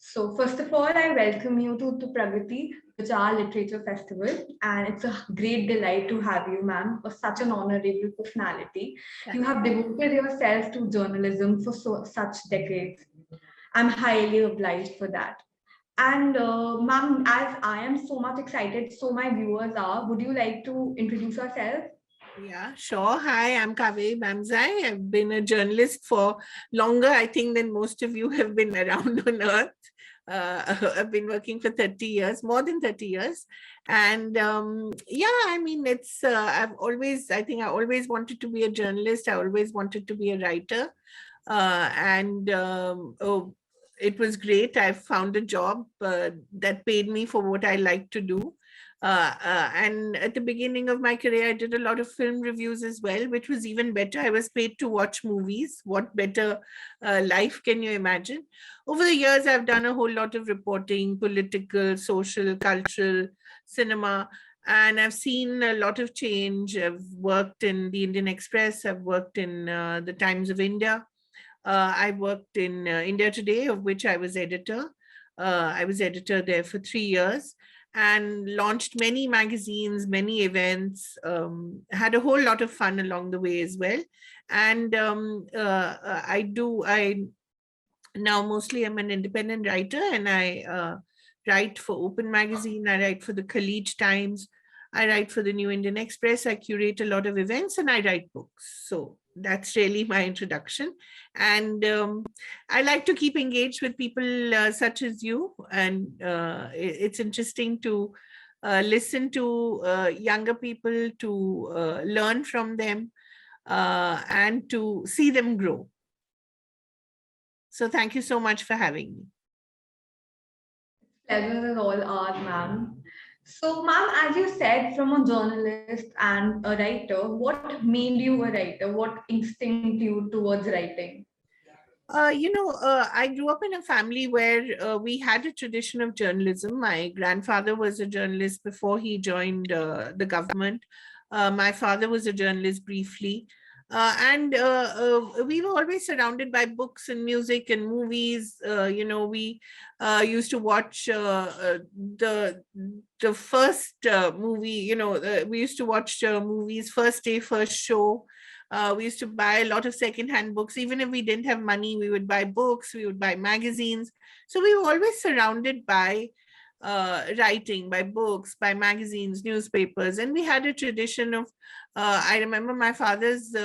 So first of all, I welcome you to PragatiE Vichaar Literature Festival, and it's a great delight to have you, ma'am. Such an honorable personality. You have devoted yourself to journalism for such decades. I'm highly obliged for that. And ma'am, as I am so much excited, so my viewers are, would you like to introduce yourself? Yeah, sure. Hi, I'm Kaveree Bamzai. I've been a journalist for longer, I think, than most of you have been around on Earth. I've been working for 30 years, more than 30 years. And yeah, I mean, I always wanted to be a journalist. I always wanted to be a writer. Oh, it was great. I found a job that paid me for what I like to do. And at the beginning of my career, I did a lot of film reviews as well, which was even better. I was paid to watch movies. What better life can you imagine? Over the years, I've done a whole lot of reporting, political, social, cultural, cinema, and I've seen a lot of change. I've worked in the Indian Express, I've worked in the Times of India. I worked in India Today, of which I was editor. I was editor there for 3 years and launched many magazines, many events, had a whole lot of fun along the way as well. And I now mostly I'm an independent writer, and I write for Open Magazine, I write for the Khalij Times, I write for the New Indian Express, I curate a lot of events, and I write books. So that's really my introduction. And I like to keep engaged with people such as you. And it's interesting to listen to younger people, to learn from them, and to see them grow. So thank you so much for having me. Pleasure is all ours, ma'am. So, ma'am, as you said, from a journalist and a writer, what made you a writer? What instinct you towards writing? I grew up in a family where we had a tradition of journalism. My grandfather was a journalist before he joined the government. My father was a journalist briefly. And we were always surrounded by books and music and movies. We used to watch the first movie. We used to watch movies first day, first show. We used to buy a lot of secondhand books. Even if we didn't have money, we would buy books, we would buy magazines. So we were always surrounded by writing, by books, by magazines, newspapers. And we had a tradition of, I remember my father's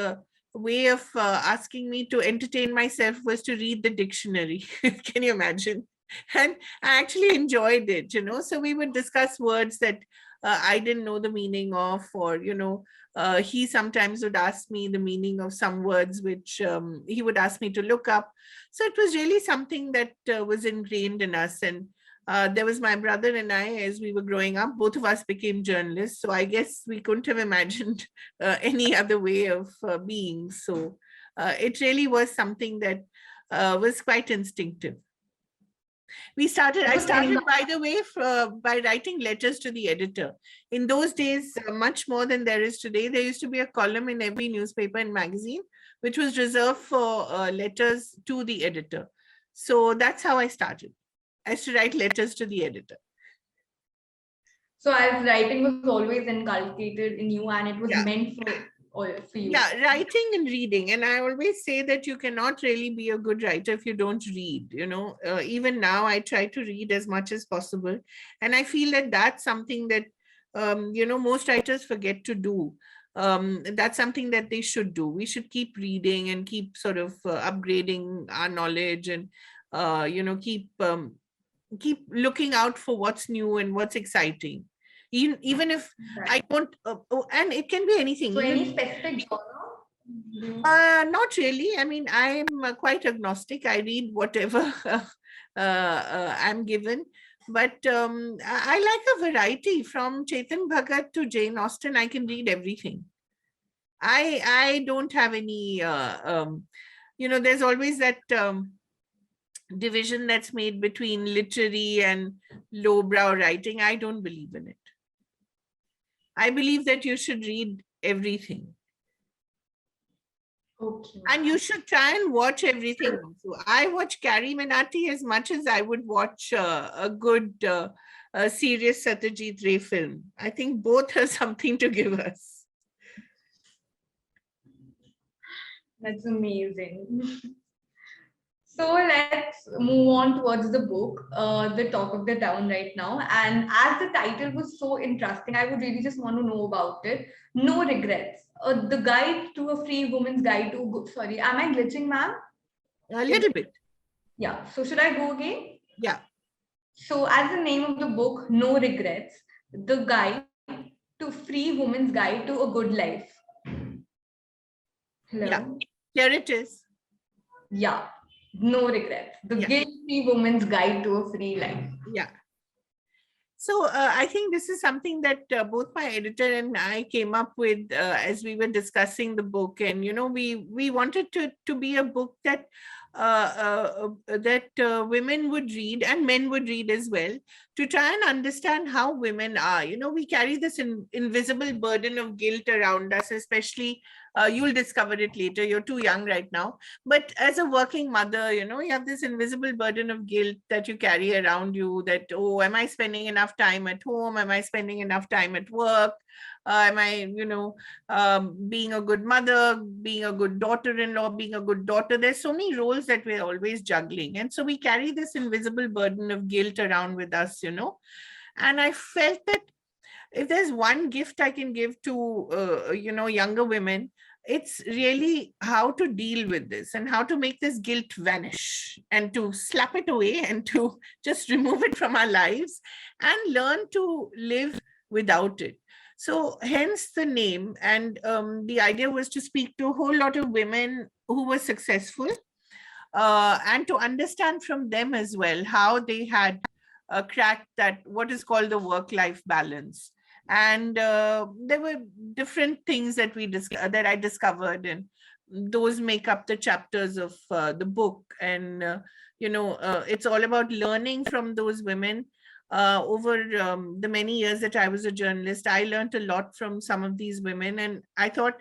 way of asking me to entertain myself was to read the dictionary. Can you imagine? And I actually enjoyed it. So we would discuss words that I didn't know the meaning of, or, he sometimes would ask me the meaning of some words, which he would ask me to look up. So it was really something that was ingrained in us. And there was my brother and I, as we were growing up, both of us became journalists. So I guess we couldn't have imagined any other way of being. So it really was something that was quite instinctive. I started, by the way, by writing letters to the editor. In those days, much more than there is today, there used to be a column in every newspaper and magazine, which was reserved for letters to the editor. So that's how I started. I used to write letters to the editor. So, as writing was always inculcated in you, and it was meant for you. Yeah, writing and reading. And I always say that you cannot really be a good writer if you don't read. Even now I try to read as much as possible. And I feel that that's something that, most writers forget to do. That's something that they should do. We should keep reading and keep sort of upgrading our knowledge, and, keep looking out for what's new and what's exciting. Even if I don't, and it can be anything. So, any specific genre? Not really. I mean, I'm quite agnostic. I read whatever I'm given. But I like a variety, from Chetan Bhagat to Jane Austen. I can read everything. I don't have any, there's always that division that's made between literary and lowbrow writing. I don't believe in it. I believe that you should read everything. Okay, And ma'am. you should try and watch everything. So I watch Carrie Minati as much as I would watch a good, serious Satyajit Ray film. I think both have something to give us. That's amazing. So let's move on towards the book, the talk of the town right now. And as the title was so interesting, I would really just want to know about it. No regrets. The guide to a free woman's guide to. Sorry, am I glitching, ma'am? A little bit. Yeah. So should I go again? Yeah. So, as the name of the book, No Regrets, the guide to free woman's guide to a good life. Yeah. Hello? Here it is. Yeah, No Regrets, the Yeah. guilt-free woman's guide to a free life. Yeah. So I think this is something that both my editor and I came up with as we were discussing the book, and we wanted to be a book that women would read and men would read as well, to try and understand how women are. We carry this invisible burden of guilt around us, especially you'll discover it later. You're too young right now, but as a working mother, you have this invisible burden of guilt that you carry around you, that, oh, am I spending enough time at home? Am I spending enough time at work? Am I, being a good mother, being a good daughter-in-law, being a good daughter? There's so many roles that we're always juggling. And so we carry this invisible burden of guilt around with us, And I felt that if there's one gift I can give to, younger women, it's really how to deal with this and how to make this guilt vanish and to slap it away and to just remove it from our lives and learn to live without it. So hence the name. And the idea was to speak to a whole lot of women who were successful, and to understand from them as well how they had cracked that, what is called the work-life balance. And there were different things that that I discovered, and those make up the chapters of the book. And it's all about learning from those women. Over the many years that I was a journalist, I learned a lot from some of these women, and I thought,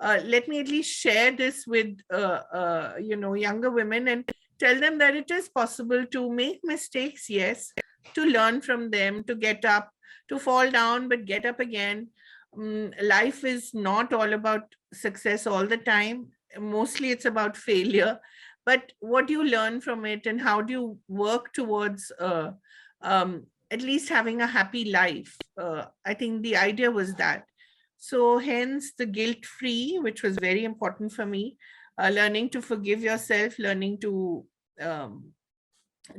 let me at least share this with younger women and tell them that it is possible to make mistakes, yes, to learn from them, to get up, to fall down, but get up again. Life is not all about success all the time. Mostly it's about failure. But what do you learn from it, and how do you work towards at least having a happy life? I think the idea was that. So hence the guilt free, which was very important for me, learning to forgive yourself, learning um,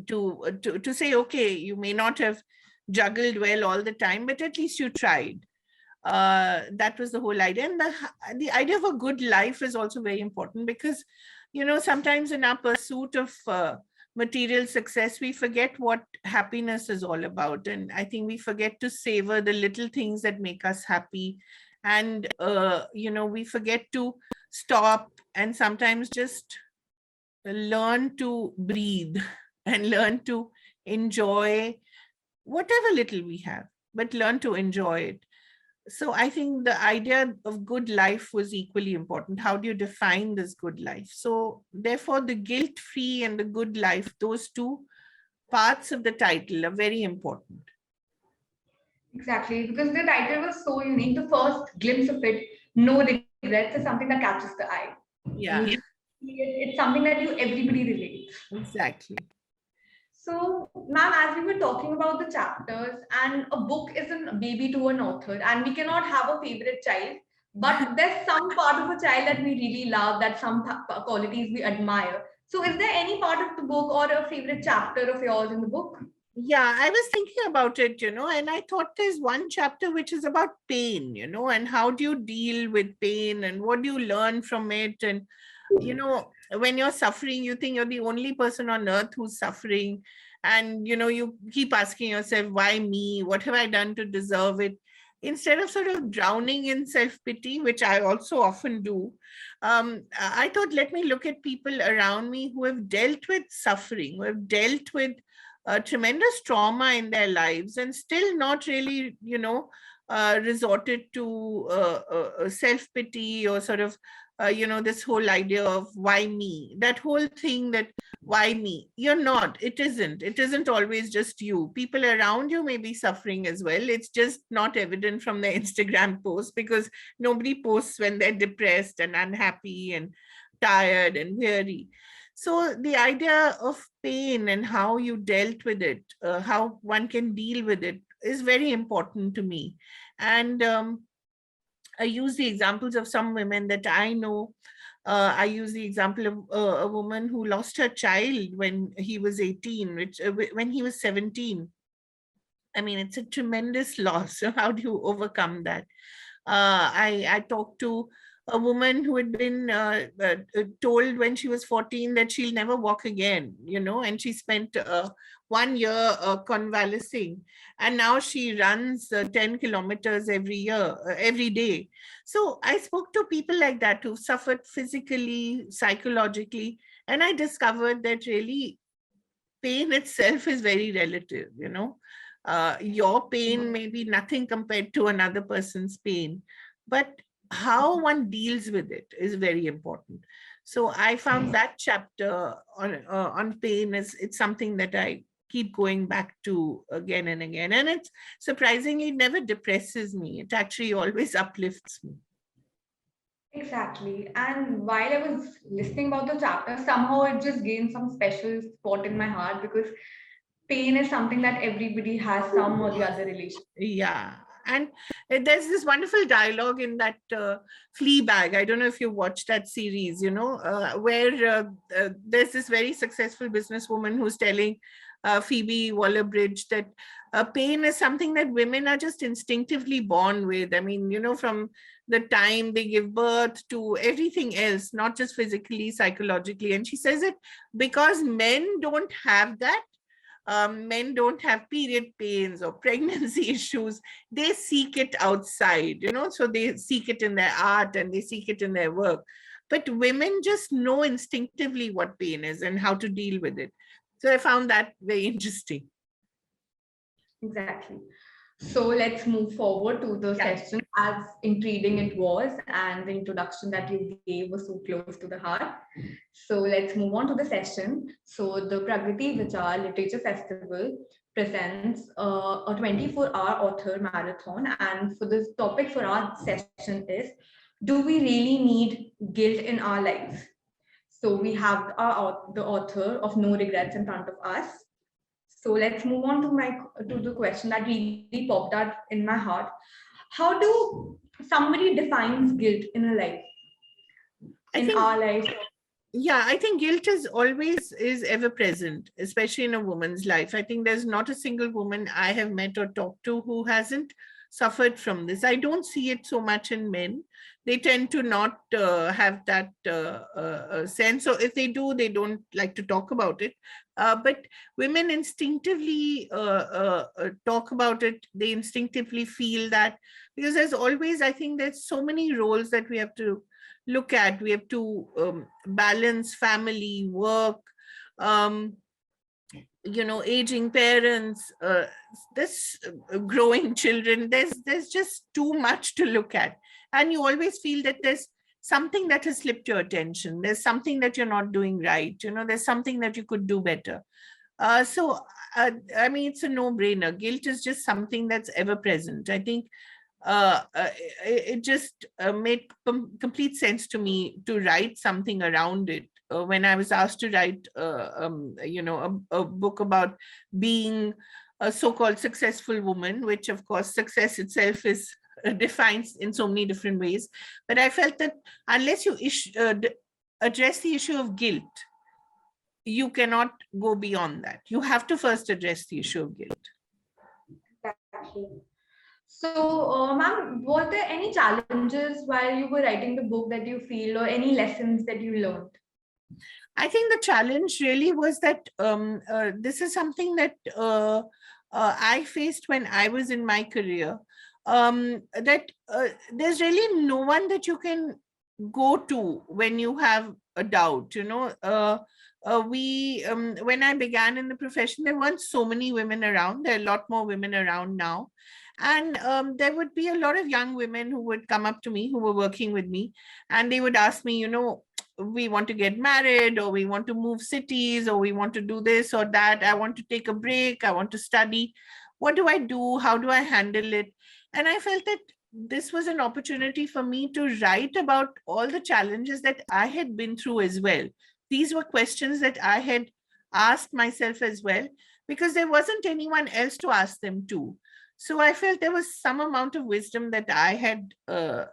to say, okay, you may not have juggled well all the time, but at least you tried. That was the whole idea. And the idea of a good life is also very important, because sometimes in our pursuit of material success, we forget what happiness is all about. And I think we forget to savor the little things that make us happy. And we forget to stop and sometimes just learn to breathe and learn to enjoy whatever little we have, but learn to enjoy it. So I think the idea of good life was equally important. How do you define this good life? So therefore, the guilt-free and the good life, those two parts of the title are very important. Exactly, because the title was so unique. The first glimpse of it, No Regrets, is something that catches the eye. You Yeah, just it's something that everybody relates. exactly. So, ma'am, as we were talking about the chapters, and a book is a baby to an author, and we cannot have a favorite child, but there's some part of a child that we really love, that some qualities we admire. So, is there any part of the book or a favorite chapter of yours in the book? Yeah, I was thinking about it, and I thought there's one chapter which is about pain, and how do you deal with pain and what do you learn from it? And, when you're suffering, you think you're the only person on earth who's suffering. And, you keep asking yourself, why me? What have I done to deserve it? Instead of sort of drowning in self-pity, which I also often do, I thought, let me look at people around me who have dealt with suffering, who have dealt with tremendous trauma in their lives and still not really, resorted to self-pity or sort of this whole idea of why me, that whole thing that why me, you're not, it isn't always just you. People around you may be suffering as well. It's just not evident from their Instagram posts, because nobody posts when they're depressed and unhappy and tired and weary. So the idea of pain and how you dealt with it, how one can deal with it, is very important to me. And I use the examples of some women that I know. I use the example of a woman who lost her child when he was 18, when he was 17. I mean, it's a tremendous loss. So how do you overcome that? I talked to a woman who had been told when she was 14 that she'll never walk again, and she spent 1 year convalescing, and now she runs 10 kilometers every day. So I spoke to people like that who suffered physically, psychologically, and I discovered that really pain itself is very relative. Your pain may be nothing compared to another person's pain, but how one deals with it is very important. So I found that chapter on pain is, it's something that I keep going back to again and again, and it's surprisingly never depresses me. It actually always uplifts me. Exactly. And while I was listening about the chapter, somehow it just gained some special spot in my heart because pain is something that everybody has some or the other relation. Yeah. And there's this wonderful dialogue in that Fleabag. I don't know if you watched that series, where there's this very successful businesswoman who's telling Phoebe Waller-Bridge that pain is something that women are just instinctively born with. I mean, from the time they give birth to everything else, not just physically, psychologically. And she says it because men don't have that. Men don't have period pains or pregnancy issues. They seek it outside, so they seek it in their art and they seek it in their work. But women just know instinctively what pain is and how to deal with it. So I found that very interesting. Exactly. So let's move forward to the session. As intriguing it was, and the introduction that you gave was so close to the heart. So let's move on to the session. So the PragatiE Vichaar Literature Festival presents a 24-hour author marathon, and for this topic for our session is, do we really need guilt in our lives? So we have the author of No Regrets in front of us. So let's move on to the question that really popped out in my heart. How do somebody defines guilt in a life, I in think our life? Yeah, I think guilt is ever present, especially in a woman's life. I think there's not a single woman I have met or talked to who hasn't suffered from this. I don't see it so much in men. They tend to not have that sense. So if they do, they don't like to talk about it. But women instinctively talk about it. They instinctively feel that, because there's always, I think there's so many roles that we have to look at. We have to balance family, work, um, aging parents, this growing children. There's just too much to look at, and you always feel that there's something that has slipped your attention. There's something that you're not doing right. There's something that you could do better. I mean, it's a no-brainer. Guilt is just something that's ever present. I think it just made complete sense to me to write something around it. When I was asked to write, a book about being a so-called successful woman, which of course success itself is defined in so many different ways. But I felt that unless you address the issue of guilt, you cannot go beyond that. You have to first address the issue of guilt. Exactly. So, ma'am, were there any challenges while you were writing the book that you feel, or any lessons that you learned? I think the challenge really was that this is something that I faced when I was in my career. That there's really no one that you can go to when you have a doubt. When I began in the profession, there weren't so many women around. There are a lot more women around now. And there would be a lot of young women who would come up to me, who were working with me, and they would ask me, we want to get married, or we want to move cities, or we want to do this or that. I want to take a break. I want to study. What do I do? How do I handle it? And I felt that this was an opportunity for me to write about all the challenges that I had been through as well. These were questions that I had asked myself as well, because there wasn't anyone else to ask them to. So I felt there was some amount of wisdom that I had, uh,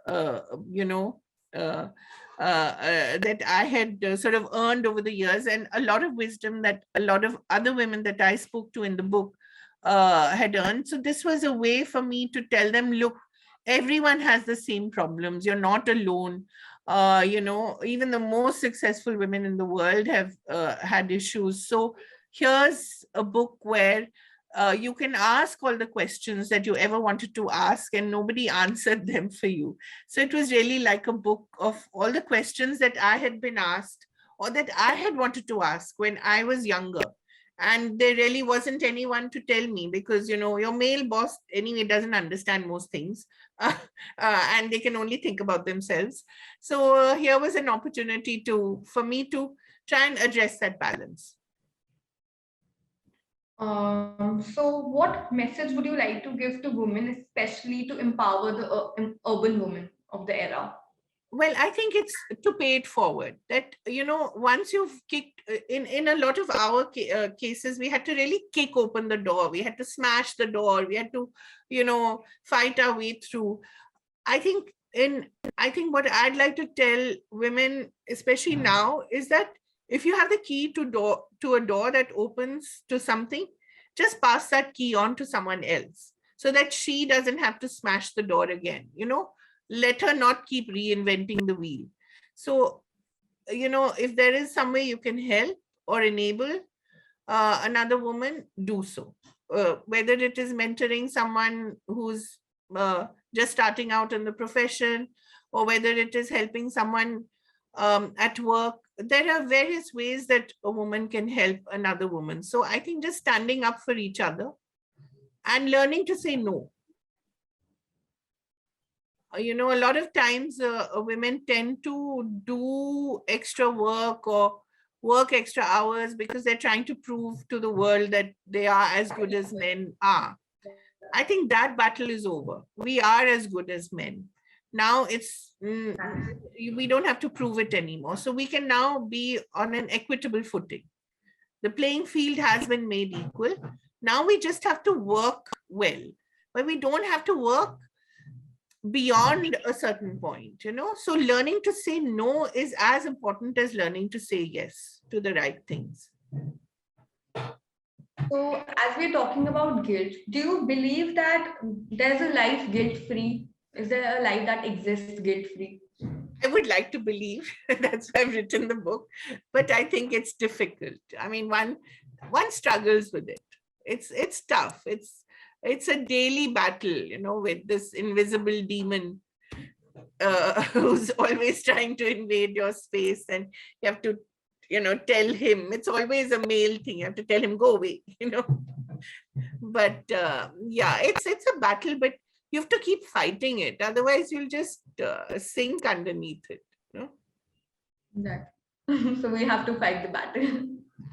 that I had sort of earned over the years, and a lot of wisdom that a lot of other women that I spoke to in the book had earned. So this was a way for me to tell them, look, everyone has the same problems. You're not alone. Even the most successful women in the world have had issues. So here's a book where you can ask all the questions that you ever wanted to ask, and nobody answered them for you. So it was really like a book of all the questions that I had been asked, or that I had wanted to ask when I was younger. And there really wasn't anyone to tell me, because your male boss anyway doesn't understand most things, and they can only think about themselves. So here was an opportunity for me to try and address that balance. So what message would you like to give to women, especially to empower the urban women of the era? Well, I think it's to pay it forward, that once you've kicked in a lot of our cases, we had to really kick open the door, we had to smash the door, we had to fight our way through. I think what I'd like to tell women, especially now, is that if you have the key to a door that opens to something, just pass that key on to someone else, so that she doesn't have to smash the door again. Let her not keep reinventing the wheel. So if there is some way you can help or enable another woman, do so. Whether it is mentoring someone who's just starting out in the profession, or whether it is helping someone at work, there are various ways that a woman can help another woman. So I think just standing up for each other and learning to say no. A lot of times women tend to do extra work or work extra hours because they're trying to prove to the world that they are as good as men are. I think that battle is over. We are as good as men. Now we don't have to prove it anymore. So we can now be on an equitable footing. The playing field has been made equal. Now we just have to work well, but we don't have to work beyond a certain point. So learning to say no is as important as learning to say yes to the right things. So as we're talking about guilt, do you believe that there's a life guilt-free? Is there a life that exists guilt-free? I would like to believe. That's why I've written the book, but I think it's difficult. I mean, one struggles with it. It's tough. It's a daily battle, with this invisible demon who's always trying to invade your space, and you have to, tell him. It's always a male thing. You have to tell him, go away. But yeah, it's a battle, but you have to keep fighting it. Otherwise, you'll just sink underneath it. So we have to fight the battle.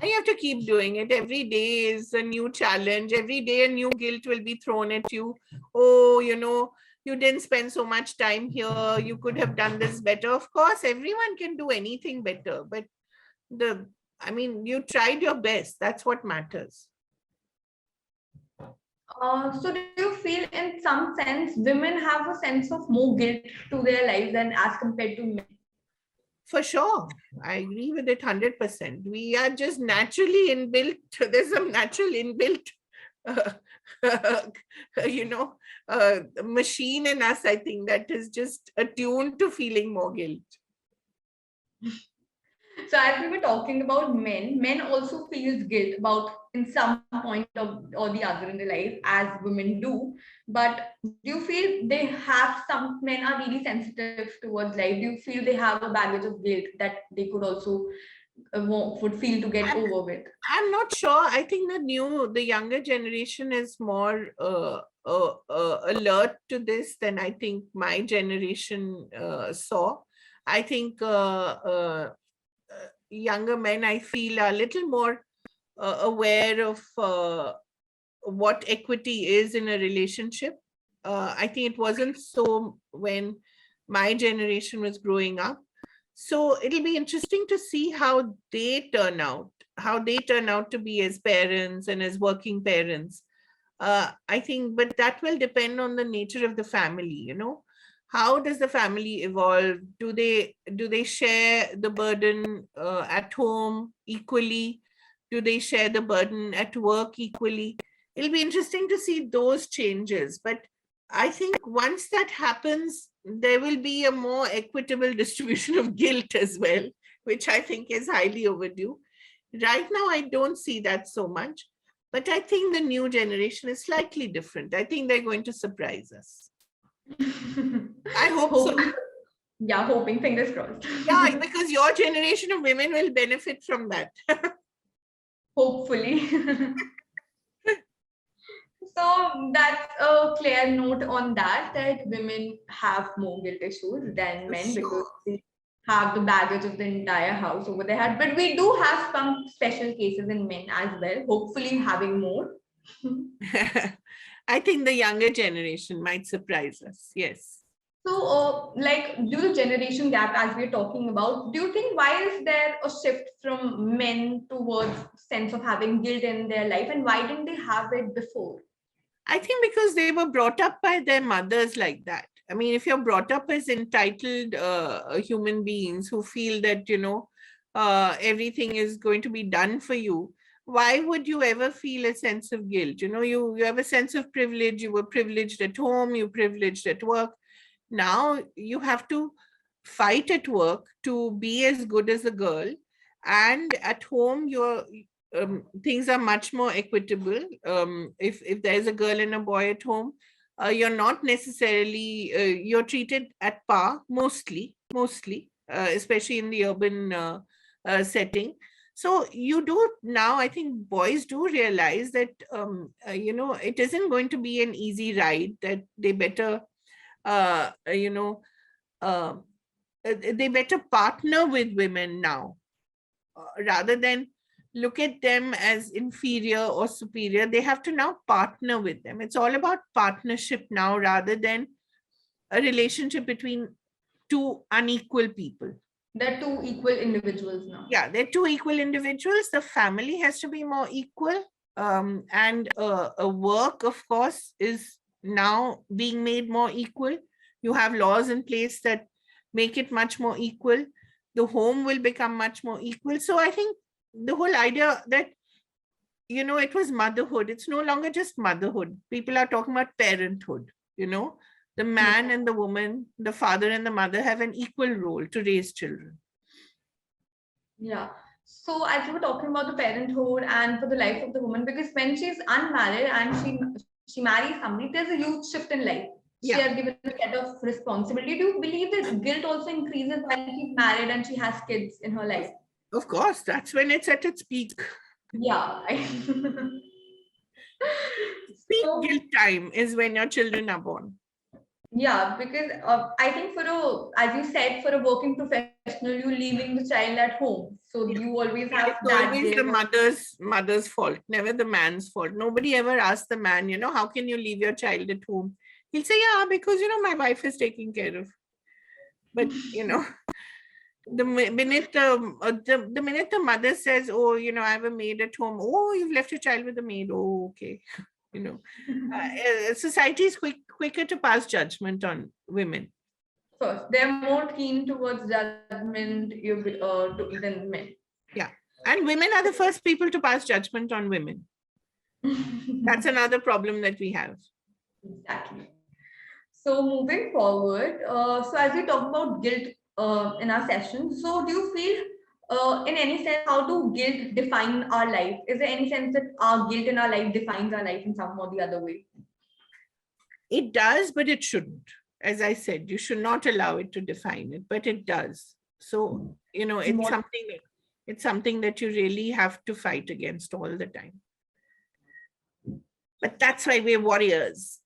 And you have to keep doing it. Every day is a new challenge. Every day a new guilt will be thrown at you. Oh, you didn't spend so much time here. You could have done this better. Of course, everyone can do anything better. But you tried your best. That's what matters. So do you feel in some sense women have a sense of more guilt to their lives than as compared to men? For sure. I agree with it 100%. We are just naturally inbuilt. There's some natural inbuilt, machine in us, I think, that is just attuned to feeling more guilt. So as we were talking about men also feels guilt about in some point or the other in their life, as women do. But do you feel they have, some men are really sensitive towards life? Do you feel they have a baggage of guilt that they could also would feel to get over with? I'm not sure. I think the younger generation is more alert to this than I think my generation saw. I think younger men, I feel, are a little more aware of what equity is in a relationship. I think it wasn't so when my generation was growing up. So it'll be interesting to see how they turn out to be as parents and as working parents. I think, but that will depend on the nature of the family. How does the family evolve? Do they share the burden at home equally? Do they share the burden at work equally? It'll be interesting to see those changes. But I think once that happens, there will be a more equitable distribution of guilt as well, which I think is highly overdue. Right now, I don't see that so much, but I think the new generation is slightly different. I think they're going to surprise us. I hope so. Yeah, hoping, fingers crossed. Yeah, because your generation of women will benefit from that. Hopefully. So that's a clear note on that women have more guilt issues than men because they have the baggage of the entire house over their head. But we do have some special cases in men as well, hopefully having more. I think the younger generation might surprise us. Yes. So, due to generation gap, as we're talking about, do you think why is there a shift from men towards sense of having guilt in their life, and why didn't they have it before? I think because they were brought up by their mothers like that. I mean, if you're brought up as entitled human beings who feel that, everything is going to be done for you, why would you ever feel a sense of guilt? You have a sense of privilege. You were privileged at home, you're privileged at work. Now you have to fight at work to be as good as a girl. And at home, things are much more equitable. If there's a girl and a boy at home, you're not necessarily you're treated at par mostly, especially in the urban setting. So you do now. I think boys do realize that it isn't going to be an easy ride. That they better uh, you know they better partner with women now rather than look at them as inferior or superior. They have to now partner with them. It's all about partnership now rather than a relationship between two unequal people. They're two equal individuals now. Yeah, they're two equal individuals. The family has to be more equal. And a work, of course, is now being made more equal. You have laws in place that make it much more equal. The home will become much more equal. So I think the whole idea that it was motherhood, it's no longer just motherhood. People are talking about parenthood. The man and the woman, the father and the mother have an equal role to raise children. Yeah. So as you were talking about the parenthood and for the life of the woman, because when she's unmarried and she marries somebody, there's a huge shift in life. She has given a set of responsibility. Do you believe that guilt also increases when she's married and she has kids in her life? Of course, that's when it's at its peak. Yeah. Peak guilt time is when your children are born. Yeah, because I think as you said, for a working professional, you're leaving the child at home. So you always have it's that always the mother's fault, never the man's fault. Nobody ever asks the man, how can you leave your child at home? He'll say, yeah, because, my wife is taking care of. But, the minute the mother says, oh, I have a maid at home. Oh, you've left your child with a maid. Oh, okay. Society is quicker to pass judgment on women. First, they're more keen towards judgment than men. Yeah. And women are the first people to pass judgment on women. That's another problem that we have. Exactly. So moving forward, so as we talk about guilt in our session, so do you feel in any sense, how do guilt define our life? Is there any sense that our guilt in our life defines our life in some or the other way? It does, but it shouldn't. As I said, you should not allow it to define it, but it does. So, it's something that It's something that you really have to fight against all the time. But that's why we're warriors.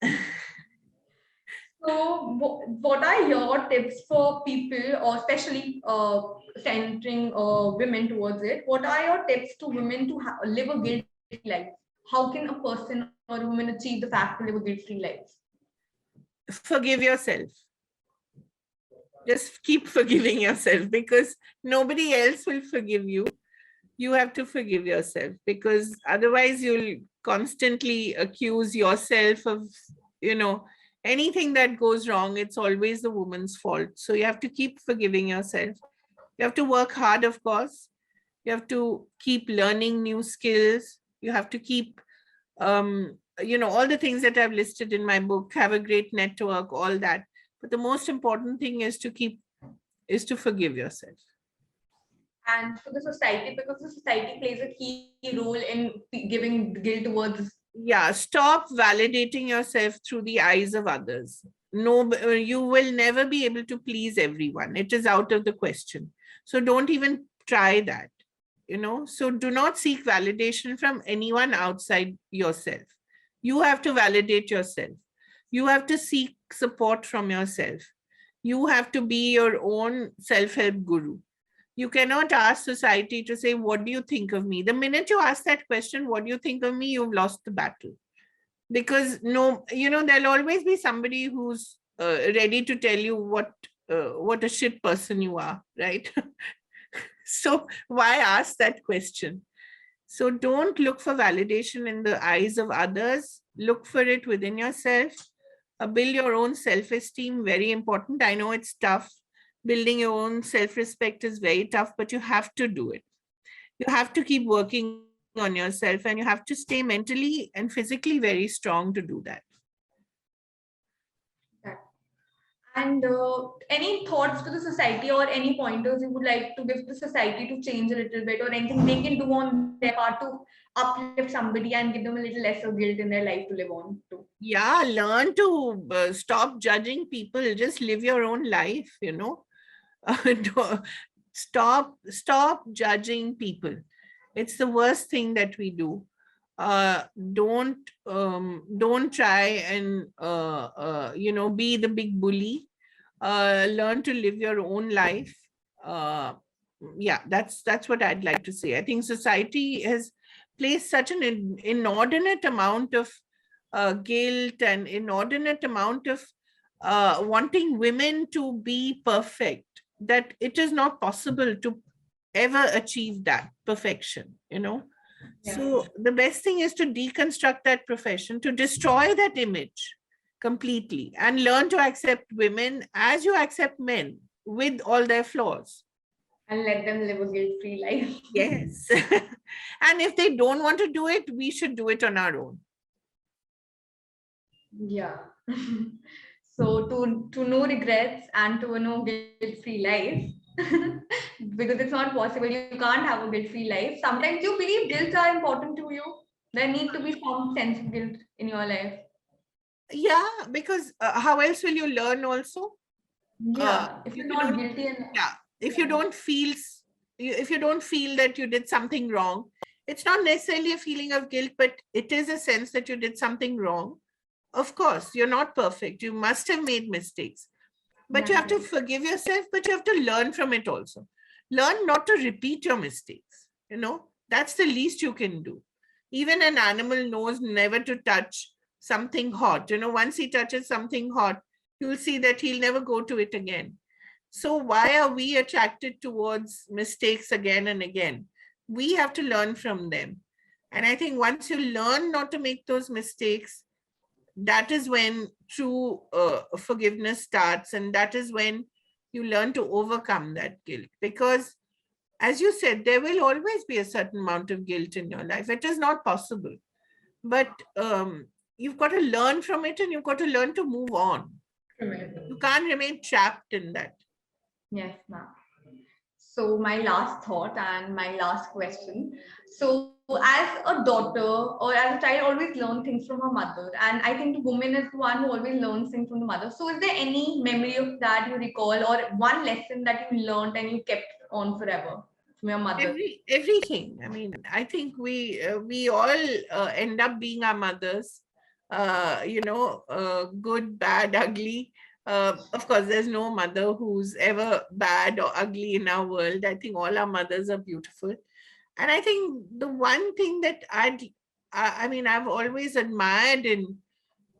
So, what are your tips for people, or especially centering women towards it? What are your tips to women to live a guilt-free life? How can a person or a woman achieve the fact to live a guilt-free life? Forgive yourself. Just keep forgiving yourself, because nobody else will forgive you. You have to forgive yourself, because otherwise you'll constantly accuse yourself of, anything that goes wrong. It's always the woman's fault. So you have to keep forgiving yourself. You have to work hard, of course. You have to keep learning new skills. You have to keep, all the things that I've listed in my book. Have a great network, all that. But the most important thing is to forgive yourself. And for the society, because the society plays a key role in giving guilt towards. Yeah, stop validating yourself through the eyes of others. No, you will never be able to please everyone. It is out of the question. So don't even try that. So do not seek validation from anyone outside yourself. You have to validate yourself. You have to seek support from yourself. You have to be your own self-help guru. You cannot ask society to say, what do you think of me? The minute you ask that question, what do you think of me, you've lost the battle. Because there'll always be somebody who's ready to tell you what a shit person you are, right? So why ask that question? So don't look for validation in the eyes of others. Look for it within yourself. Build your own self-esteem, very important. I know it's tough. Building your own self-respect is very tough, but you have to do it. You have to keep working on yourself, and you have to stay mentally and physically very strong to do that. And any thoughts to the society, or any pointers you would like to give the society to change a little bit, or anything they can do on their part to uplift somebody and give them a little lesser guilt in their life to live on to? Yeah, learn to stop judging people. Just live your own life, Stop judging people. It's the worst thing that we do. Don't try and be the big bully. Learn to live your own life. uh, yeah, that's what I'd like to say. I think society has placed such an inordinate amount of guilt and inordinate amount of wanting women to be perfect, that it is not possible to ever achieve that perfection. Yeah. So the best thing is to deconstruct that profession, to destroy that image completely, and learn to accept women as you accept men with all their flaws. And let them live a guilt-free life. Yes. And if they don't want to do it, we should do it on our own. Yeah. So to no regrets and to a no guilt-free life. Because it's not possible. You can't have a guilt-free life. Sometimes you believe guilt are important to you. There need to be some sense of guilt in your life. Yeah, because how else will you learn also? Yeah. If If you're you not don't, guilty and yeah, if you don't feel if you don't feel that you did something wrong, it's not necessarily a feeling of guilt, but it is a sense that you did something wrong. Of course, you're not perfect. You must have made mistakes, but you have to forgive yourself, but you have to learn from it also. Learn not to repeat your mistakes. That's the least you can do. Even an animal knows never to touch something hot. Once he touches something hot, you'll see that he'll never go to it again. So why are we attracted towards mistakes again and again? We have to learn from them. And I think once you learn not to make those mistakes, that is when true forgiveness starts. And that is when you learn to overcome that guilt. Because as you said, there will always be a certain amount of guilt in your life. It is not possible. But you've got to learn from it, and you've got to learn to move on. You can't remain trapped in that. Yes, ma'am. So my last thought and my last question. So as a daughter or as a child, always learn things from her mother. And I think the woman is the one who always learns things from the mother. So is there any memory of that you recall, or one lesson that you learned and you kept on forever? from your mother? Everything. I mean, I think we all end up being our mothers. Good, bad, ugly. Of course, there's no mother who's ever bad or ugly in our world. I think all our mothers are beautiful. And I think the one thing that I mean, I've always admired in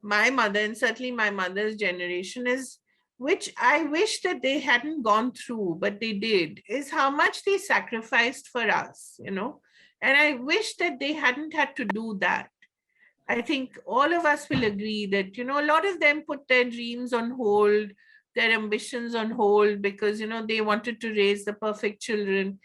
my mother, and certainly my mother's generation, is, which I wish that they hadn't gone through, but they did, is how much they sacrificed for us, And I wish that they hadn't had to do that. I think all of us will agree that, a lot of them put their dreams on hold, their ambitions on hold, because, they wanted to raise the perfect children.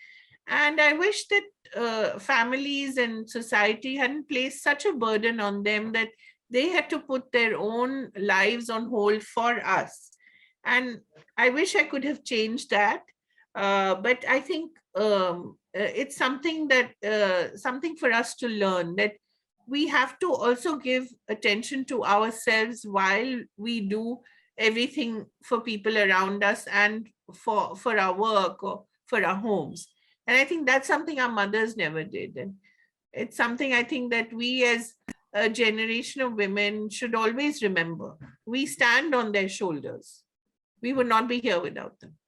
And I wish that families and society hadn't placed such a burden on them that they had to put their own lives on hold for us. And I wish I could have changed that. But I think it's something for us to learn, that we have to also give attention to ourselves while we do everything for people around us and for our work or for our homes. And I think that's something our mothers never did. And it's something I think that we as a generation of women should always remember. We stand on their shoulders. We would not be here without them.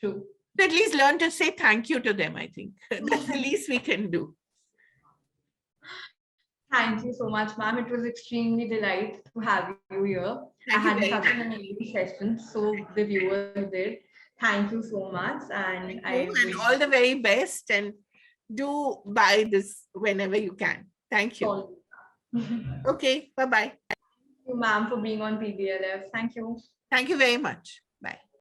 True. At least learn to say thank you to them, I think. That's the least we can do. Thank you so much, ma'am. It was extremely delight to have you here. I had such an amazing session, so the viewers did. Thank you so much, and and all the very best. And do buy this whenever you can. Thank you. Okay, bye-bye. Thank you, ma'am, for being on PVLF. Thank you. Thank you very much. Bye.